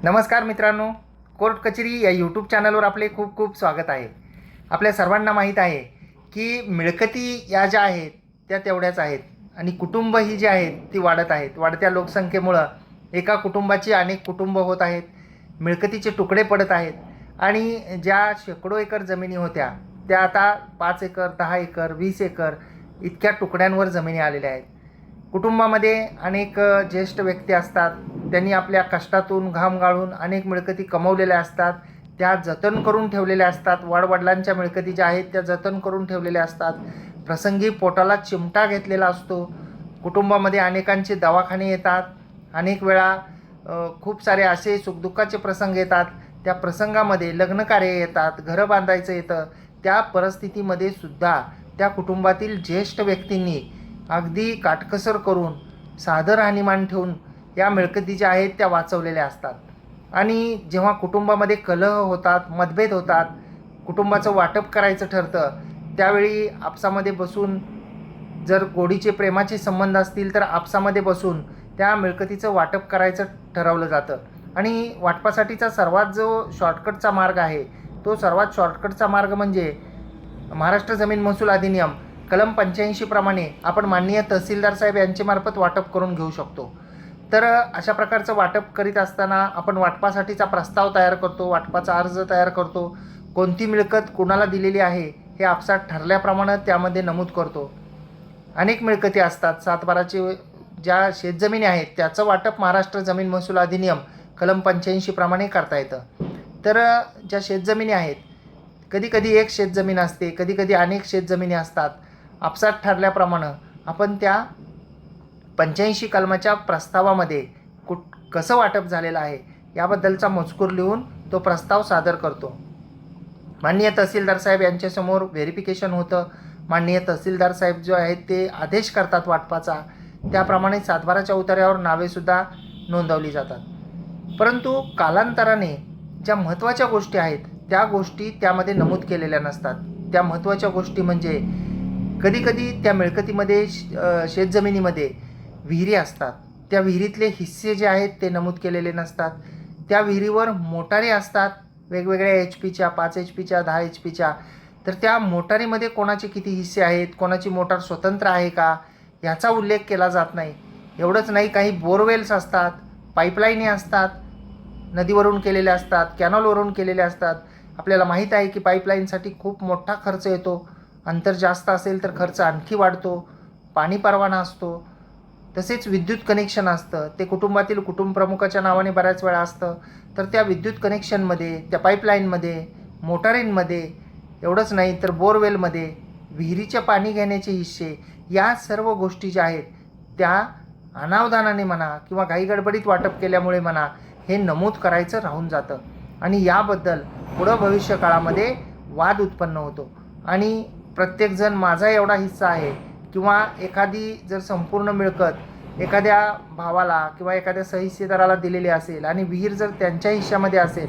नमस्कार मित्रांनो, कोर्ट कचेरी या यूट्यूब चॅनलवर आपले खूप खूप स्वागत आहे. आपल्या सर्वांना माहीत आहे की मिळकती या ज्या आहेत त्या तेवढ्याच आहेत आणि कुटुंब ही जी आहेत ती वाढत आहेत. वाढत्या लोकसंख्येमुळं एका कुटुंबाची अनेक कुटुंब होत आहेत, मिळकतीचे तुकडे पडत आहेत आणि ज्या शेकडो एकर जमिनी होत्या त्या आता 5 एकर, 10 एकर, 20 एकर इतक्या तुकड्यांवर जमिनी आलेल्या आहेत. कुटुंबामध्ये अनेक ज्येष्ठ व्यक्ती असतात, त्यांनी आपल्या कष्टातून घाम गाळून अनेक मिळकती कमवलेल्या असतात, त्या जतन करून ठेवलेल्या असतात. वडवडिलांच्या मिळकती ज्या आहेत त्या जतन करून ठेवलेल्या असतात. प्रसंगी पोटाला चिमटा घेतलेला असतो. कुटुंबामध्ये अनेकांचे दवाखाने येतात. अनेक वेळा खूप सारे असे सुखदुःखाचे प्रसंग येतात. त्या प्रसंगामध्ये लग्नकार्य येतात, घरं बांधायचं येतं. त्या परिस्थितीमध्ये सुद्धा त्या कुटुंबातील ज्येष्ठ व्यक्तींनी अगदी काटकसर करून साधं राहणीमान ठेवून या मिळकती ज्या आहेत त्या वाचवलेल्या असतात. आणि जेव्हा कुटुंबामध्ये कलह होतात, मतभेद होतात, कुटुंबाचं वाटप करायचं ठरतं, त्यावेळी आपसामध्ये बसून जर गोडीचे प्रेमाचे संबंध असतील तर आपसामध्ये बसून त्या मिळकतीचं वाटप करायचं ठरवलं जातं. आणि वाटपासाठीचा सर्वात जो शॉर्टकटचा मार्ग आहे तो सर्वात शॉर्टकटचा मार्ग म्हणजे महाराष्ट्र जमीन महसूल अधिनियम कलम 85 प्रमाणे आपण माननीय तहसीलदार साहेब यांच्यामार्फत वाटप करून घेऊ शकतो. तर अशा प्रकारचं वाटप करीत असताना आपण वाटपासाठीचा प्रस्ताव तयार करतो, वाटपाचा अर्ज तयार करतो. कोणती मिळकत कुणाला दिलेली आहे हे आपसात ठरल्याप्रमाणे त्यामध्ये नमूद करतो. अनेक मिळकती असतात. 7/12चे ज्या शेतजमिनी आहेत त्याचं वाटप महाराष्ट्र जमीन महसूल अधिनियम कलम 85 प्रमाणे करता येतं. तर ज्या शेतजमिनी आहेत, कधीकधी एक शेतजमीन असते, कधीकधी अनेक शेतजमिनी असतात. आपसात ठरल्याप्रमाणे आपण त्या 85 कलमाच्या प्रस्तावामध्ये कसं वाटप झालेलं आहे याबद्दलचा मजकूर लिहून तो प्रस्ताव सादर करतो. माननीय तहसीलदार साहेब यांच्यासमोर व्हेरिफिकेशन होतं. माननीय तहसीलदार साहेब जो आहेत ते आदेश करतात वाटपाचा. त्याप्रमाणे 7/12च्या उतार्यावर नावेसुद्धा नोंदवली जातात. परंतु कालांतराने ज्या महत्त्वाच्या गोष्टी आहेत त्या गोष्टी त्यामध्ये नमूद केलेल्या नसतात. त्या महत्त्वाच्या गोष्टी म्हणजे कधीकधी त्या मिळकतीमध्ये शेतजमिनीमध्ये विहिरी असतात. त्या विहिरीतले हिस्से जे आहेत ते नमूद केलेले नसतात. त्या विहिरीवर मोटारी असतात, वेगवेगळ्या HP च्या, 5 HP च्या, 10 HP च्या. तर त्या मोटारीमध्ये कोणाचे किती हिस्से आहेत, कोणाची मोटार स्वतंत्र आहे का याचा उल्लेख केला जात नाही. एवढंच नाही, काही बोरवेल्स असतात, पाईपलाईनी असतात, नदीवरून केलेल्या असतात, कॅनॉलवरून केलेल्या असतात. आपल्याला माहीत आहे की पाईपलाईनसाठी खूप मोठा खर्च येतो. अंतर जास्त असेल तर खर्च आणखी वाढतो. पाणी परवाना असतो. तसेच विद्युत कनेक्शन असतं, ते कुटुंबातील कुटुंबप्रमुखाच्या नावाने बऱ्याच वेळा असतं. तर त्या विद्युत कनेक्शनमध्ये, त्या पाईपलाईनमध्ये, मोटारींमध्ये, एवढंच नाही तर बोरवेलमध्ये, विहिरीचे पाणी घेण्याचे हिस्से, या सर्व गोष्टी ज्या आहेत त्या अनावधानाने म्हणा किंवा घाईगडबडीत वाटप केल्यामुळे म्हणा हे नमूद करायचं राहून जातं. आणि याबद्दल पुढं भविष्यकाळामध्ये वाद उत्पन्न होतो. आणि प्रत्येकजण माझा एवढा हिस्सा आहे किंवा एखादी जर संपूर्ण मिळकत एखाद्या भावाला किंवा एखाद्या सहिस्सेदाराला दिलेली असेल आणि विहीर जर त्यांच्या हिश्श्यामध्ये असेल,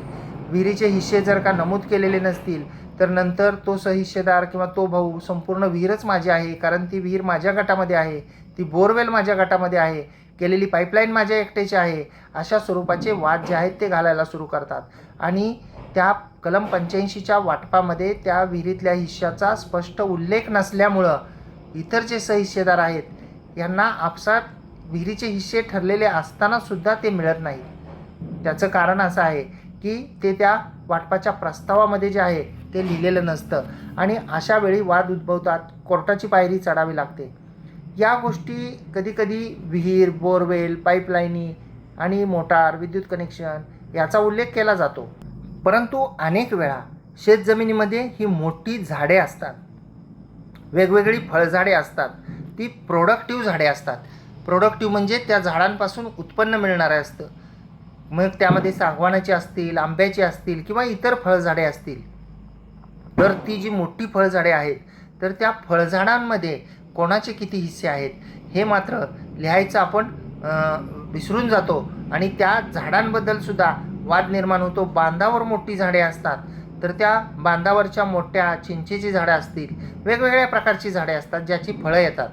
विहिरीचे हिस्से जर का नमूद केलेले नसतील तर नंतर तो सहिस्सेदार किंवा तो भाऊ संपूर्ण विहीरच माझी आहे, कारण ती विहीर माझ्या गटामध्ये आहे, ती बोरवेल माझ्या गटामध्ये आहे, केलेली पाईपलाईन माझ्या एकट्याची आहे, अशा स्वरूपाचे वाद जे आहेत ते घालायला सुरू करतात. आणि त्या कलम 85च्या वाटपामध्ये त्या विहिरीतल्या हिश्श्याचा स्पष्ट उल्लेख नसल्यामुळं इतर जे सहिस्सेदार आहेत यांना आपसात विहिरीचे हिस्से ठरलेले असतानासुद्धा ते मिळत नाहीत. त्याचं कारण असं आहे की ते त्या वाटपाच्या प्रस्तावामध्ये जे आहे ते लिहिलेलं नसतं आणि अशा वेळी वाद उद्भवतात. कोर्टाची पायरी चढावी लागते. या गोष्टी कधीकधी विहीर, बोरवेल, पाईपलाईनी आणि मोटार, विद्युत कनेक्शन याचा उल्लेख केला जातो. परंतु अनेक वेळा शेतजमिनीमध्ये ही मोठी झाडे असतात, वेगवेगळी फळझाडे असतात, ती प्रोडक्टिव्ह झाडे असतात. प्रोडक्टिव्ह म्हणजे त्या झाडांपासून उत्पन्न मिळणारे असतं. मग त्यामध्ये सागवानाची असतील, आंब्याची असतील किंवा इतर फळझाडे असतील. तर ती जी मोठी फळझाडे आहेत तर त्या फळझाडांमध्ये कोणाचे किती हिस्से आहेत हे मात्र लिहायचं आपण विसरून जातो आणि त्या झाडांबद्दलसुद्धा वाद निर्माण होतो. बांधावर मोठी झाडे असतात तर त्या बांधावरच्या मोठ्या चिंचेची झाडं असतील, वेगवेगळ्या प्रकारची झाडे असतात ज्याची फळं येतात,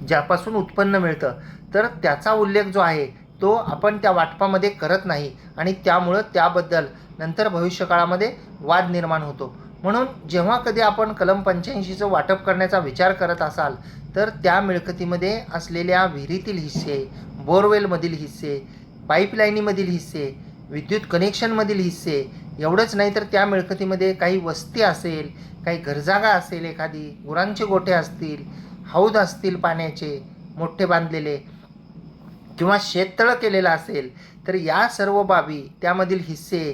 ज्यापासून उत्पन्न मिळतं, तर त्याचा उल्लेख जो आहे तो आपण त्या वाटपामध्ये करत नाही आणि त्यामुळं त्याबद्दल नंतर भविष्यकाळामध्ये वाद निर्माण होतो. म्हणून जेव्हा कधी आपण कलम 85चं वाटप करण्याचा विचार करत असाल तर त्या मिळकतीमध्ये असलेल्या विहिरीतील हिस्से, बोरवेलमधील हिस्से, पाईपलाईनीमधील हिस्से, विद्युत कनेक्शनमधील हिस्से, एवढंच नाही तर त्या मिळकतीमध्ये काही वस्ती असेल, काही घरजागा असेल, एखादी गुरांचे गोठे असतील, हौद असतील पाण्याचे मोठे बांधलेले, किंवा शेततळं केलेलं असेल, तर या सर्व बाबी, त्यामधील हिस्से,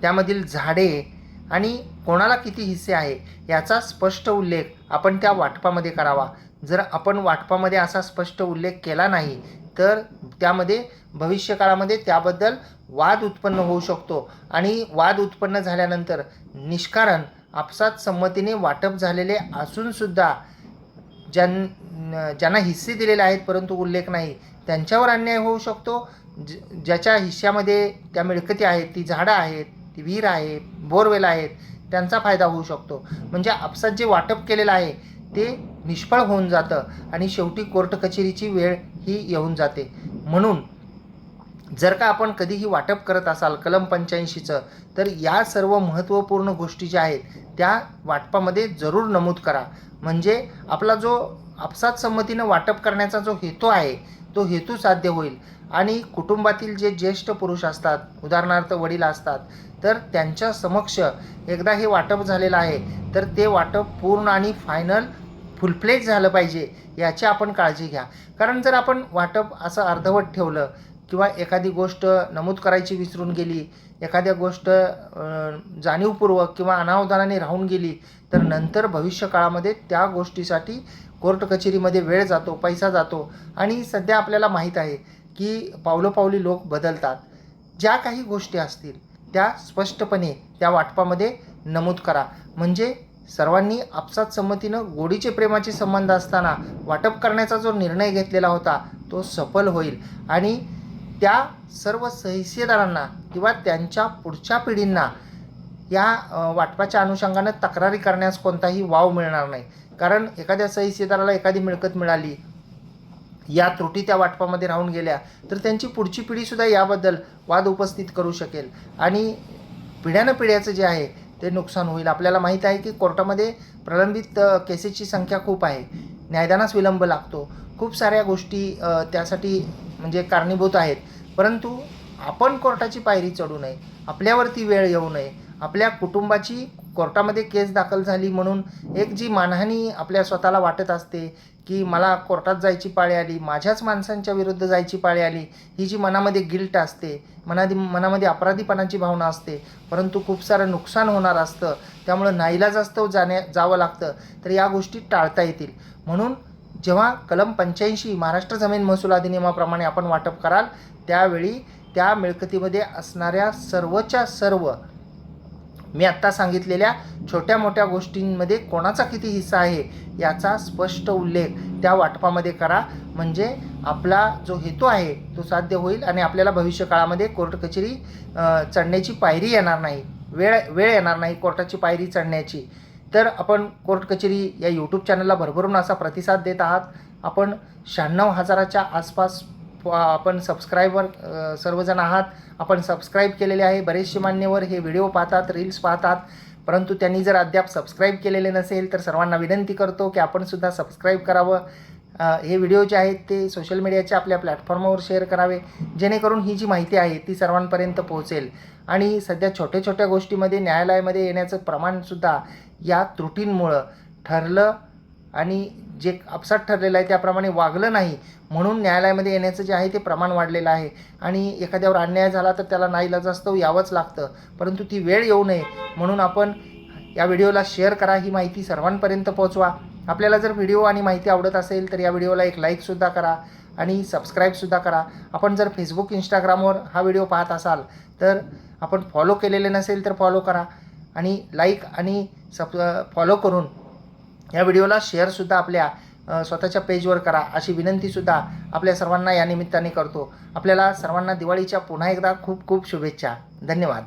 त्यामधील झाडे आणि कोणाला किती हिस्से आहे याचा स्पष्ट उल्लेख आपण त्या वाटपामध्ये करावा. जर आपण वाटपामध्ये असा स्पष्ट उल्लेख केला नाही तर त्यामध्ये भविष्यकाळामध्ये त्याबद्दल वाद उत्पन्न होऊ शकतो आणि वाद उत्पन्न झाल्यानंतर निष्कारण आपसात संमतीने वाटप झालेले असूनसुद्धा ज्यांना हिस्से दिलेले आहेत परंतु उल्लेख नाही त्यांच्यावर अन्याय होऊ शकतो. ज्याच्या हिश्श्यामध्ये त्या मिळकती आहेत, ती झाडं आहेत, ती विहीर आहे, बोरवेल आहेत, त्यांचा फायदा होऊ शकतो. म्हणजे आपसात जे वाटप केलेलं आहे ते निष्फळ होऊन जातं आणि शेवटी कोर्ट कचेरीची वेळ ही येऊन जाते. म्हणून जर का आपण कधीही वाटप करत असाल कलम 85चं तर या सर्व महत्त्वपूर्ण गोष्टी ज्या आहेत त्या वाटपामध्ये जरूर नमूद करा. म्हणजे आपला जो आपसात संमतीनं वाटप करण्याचा जो हेतू आहे तो हेतू साध्य होईल आणि कुटुंबातील जे ज्येष्ठ पुरुष असतात, उदाहरणार्थ वडील असतात, तर त्यांच्या समक्ष एकदा हे वाटप झालेलं आहे तर ते वाटप पूर्ण आणि फायनल फुलफ्लेज झालं पाहिजे याची आपण काळजी घ्या. कारण जर आपण वाटप असं अर्धवट ठेवलं किंवा एखादी गोष्ट नमूद करायची विसरून गेली, एखाद्या गोष्ट जाणीवपूर्वक किंवा अनावधानाने राहून गेली तर नंतर भविष्यकाळामध्ये त्या गोष्टीसाठी कोर्ट कचेरीमध्ये वेळ जातो, पैसा जातो आणि सध्या आपल्याला माहीत आहे की पावलोपावली लोक बदलतात. ज्या काही गोष्टी असतील त्या स्पष्टपणे त्या वाटपामध्ये नमूद करा. म्हणजे सर्वांनी आपसात संमतीनं गोडीचे प्रेमाचे संबंध असताना वाटप करण्याचा जो निर्णय घेतलेला होता तो सफल होईल आणि त्या सर्व सहिस्सेदारांना किंवा त्यांच्या पुढच्या पिढींना या वाटपाच्या अनुषंगानं तक्रारी करण्यास कोणताही वाव मिळणार नाही. कारण एखाद्या सहिस्सेदाराला एखादी मिळकत मिळाली, या त्रुटी त्या वाटपामध्ये राहून गेल्या तर त्यांची पुढची पिढीसुद्धा याबद्दल वाद उपस्थित करू शकेल आणि पिढ्यानपिढ्याचं जे आहे ते नुकसान होईल. आपल्याला माहीत आहे की कोर्टामध्ये प्रलंबित केसेसची संख्या खूप आहे, न्यायदानास विलंब लागतो, खूप साऱ्या गोष्टी त्यासाठी म्हणजे कारणीभूत आहेत. परंतु आपण कोर्टाची पायरी चढू नये, आपल्यावरती वेळ येऊ नये. आपल्या कुटुंबाची कोर्टामध्ये केस दाखल झाली म्हणून एक जी मानहानी आपल्या स्वतःला वाटत असते की मला कोर्टात जायची पाळी आली, माझ्याच माणसांच्या विरुद्ध जायची पाळी आली, ही जी मनामध्ये गिल्ट असते, मनामध्ये अपराधीपणाची भावना असते, परंतु खूप सारं नुकसान होणार असतं, त्यामुळं नाईलाजास्तव जावं लागतं, तर या गोष्टी टाळता येतील. म्हणून जेव्हा कलम 85 महाराष्ट्र जमीन महसूल अधिनियमाप्रमाणे आपण वाटप कराल त्यावेळी त्या मिळकतीमध्ये असणाऱ्या सर्वच्या सर्व मी आत्ता सांगितलेल्या छोट्या मोठ्या गोष्टींमध्ये कोणाचा किती हिस्सा आहे याचा स्पष्ट उल्लेख त्या वाटपामध्ये करा. म्हणजे आपला जो हेतू आहे तो साध्य होईल आणि आपल्याला भविष्यकाळामध्ये कोर्ट कचेरी चढण्याची पायरी येणार नाही, वेळ येणार नाही कोर्टाची पायरी चढण्याची. तर आपण कोर्ट कचेरी या यूट्यूब चॅनलला भरभरून असा प्रतिसाद देत आहात. आपण 96,000च्या आसपास आपण सबस्क्रायबर सर्वजण आहात. आपण सबस्क्राईब केलेले आहे. बरेचसे मान्यवर हे व्हिडिओ पाहतात, रील्स पाहतात, परंतु त्यांनी जर अद्याप सबस्क्राईब केलेले नसेल तर सर्वांना विनंती करतो की आपणसुद्धा सबस्क्राईब करावं. हे व्हिडिओ जे आहेत ते सोशल मीडियाच्या आपल्या प्लॅटफॉर्मवर शेअर करावे जेणेकरून ही जी माहिती आहे ती सर्वांपर्यंत पोहोचेल. आणि सध्या छोट्या छोट्या गोष्टीमध्ये न्यायालयामध्ये येण्याचं प्रमाणसुद्धा या त्रुटींमुळं ठरलं आणि जे आपसात ठरलेलं आहे त्याप्रमाणे वागलं नाही म्हणून न्यायालयामध्ये येण्याचं जे आहे ते प्रमाण वाढलेलं आहे. आणि एखाद्यावर अन्याय झाला तर त्याला नाईलाजास्तव यावंच लागतं, परंतु ती वेळ येऊ नये म्हणून आपण या व्हिडिओला शेअर करा, ही माहिती सर्वांपर्यंत पोहोचवा. आपल्याला जर व्हिडिओ आणि माहिती आवडत असेल तर या व्हिडिओला एक लाईकसुद्धा करा आणि सबस्क्राईबसुद्धा करा. आपण जर फेसबुक इंस्टाग्रामवर हा व्हिडिओ पाहत असाल तर आपण फॉलो केलेले नसेल तर फॉलो करा आणि लाईक आणि फॉलो करून या व्हिडिओला शेअरसुद्धा आपल्या स्वतःच्या पेजवर करा अशी विनंतीसुद्धा आपल्या सर्वांना या निमित्ताने करतो. आपल्याला सर्वांना दिवाळीच्या पुन्हा एकदा खूप खूप शुभेच्छा. धन्यवाद.